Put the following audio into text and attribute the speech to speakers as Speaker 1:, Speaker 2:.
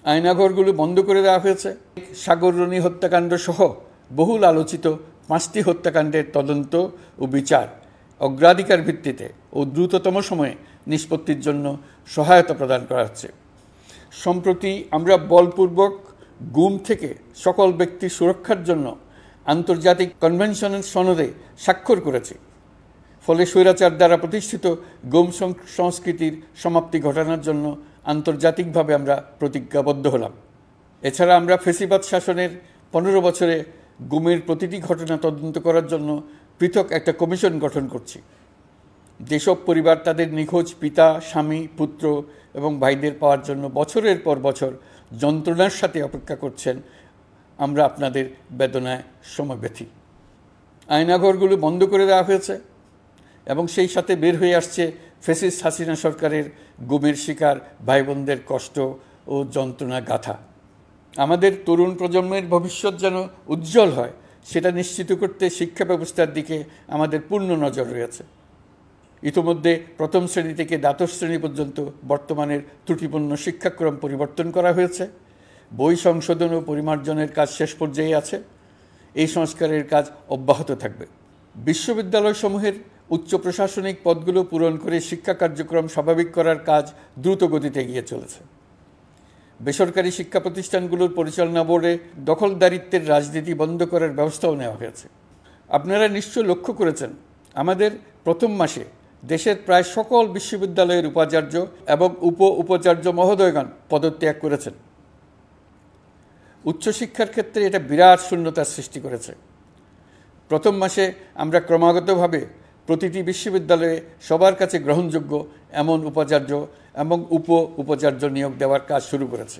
Speaker 1: আয়নাঘরগুলো বন্ধ করে দেওয়া হয়েছে। সাগররণী হত্যাকাণ্ড সহ বহুল আলোচিত 5টি হত্যাকাণ্ডের তদন্ত ও বিচার অগ্রাধিকার ভিত্তিতে ও দ্রুততম সময়ে নিষ্পত্তির জন্য সহায়তা প্রদান করা হচ্ছে। সম্প্রতি আমরা বলপূর্বক গুম থেকে সকল ব্যক্তির সুরক্ষার জন্য আন্তর্জাতিক কনভেনশনের সনদে স্বাক্ষর করেছি। ফলে স্বৈরাচার দ্বারা প্রতিষ্ঠিত গুম সংস্কৃতির সমাপ্তি ঘটানোর জন্য আন্তর্জাতিকভাবে আমরা প্রতিজ্ঞাবদ্ধ হলাম। এছাড়া আমরা ফেসিবাদ শাসনের 15 বছরে গুমের প্রতিটি ঘটনা তদন্ত করার জন্য পৃথক একটা কমিশন গঠন করছি। যেসব পরিবার তাদের নিখোঁজ পিতা, স্বামী, পুত্র এবং ভাইদের পাওয়ার জন্য বছরের পর বছর যন্ত্রণার সাথে অপেক্ষা করছেন, আমরা আপনাদের বেদনায় সমব্যথী। আয়নাঘরগুলো বন্ধ করে দেওয়া হয়েছে এবং সেই সাথে বের হয়ে আসছে ফ্যাসিস্ট হাসিনা সরকারের গুমের শিকার ভাই বোনদের কষ্ট ও যন্ত্রণা গাথা। আমাদের তরুণ প্রজন্মের ভবিষ্যৎ যেন উজ্জ্বল হয়, সেটা নিশ্চিত করতে শিক্ষা ব্যবস্থার দিকে আমাদের পূর্ণ নজর রয়েছে। ইতোমধ্যে প্রথম শ্রেণী থেকে দ্বাদশ শ্রেণী পর্যন্ত বর্তমানের ত্রুটিপূর্ণ শিক্ষাক্রম পরিবর্তন করা হয়েছে। বই সংশোধন ও পরিমার্জনের কাজ শেষ পর্যায়ে আছে। এই সংস্কারের কাজ অব্যাহত থাকবে। বিশ্ববিদ্যালয়সমূহের উচ্চ প্রশাসনিক পদগুলো পূরণ করে শিক্ষা কার্যক্রম স্বাভাবিক করার কাজ দ্রুত গতিতে এগিয়ে চলেছে। বেসরকারি শিক্ষা প্রতিষ্ঠানগুলোর পরিচালনা বোর্ডে দখলদারিত্বের রাজনীতি বন্ধ করার ব্যবস্থাও নেওয়া হয়েছে। আপনারা নিশ্চয় লক্ষ্য করেছেন, আমাদের প্রথম মাসে দেশের প্রায় সকল বিশ্ববিদ্যালয়ের উপাচার্য এবং উপাচার্য মহোদয়গণ পদত্যাগ করেছেন। উচ্চশিক্ষার ক্ষেত্রে এটা বিরাট শূন্যতার সৃষ্টি করেছে। প্রথম মাসে আমরা ক্রমাগতভাবে প্রতিটি বিশ্ববিদ্যালয়ে সবার কাছে গ্রহণযোগ্য এমন উপাচার্য এবং উপাচার্য নিয়োগ দেওয়ার কাজ শুরু করেছে।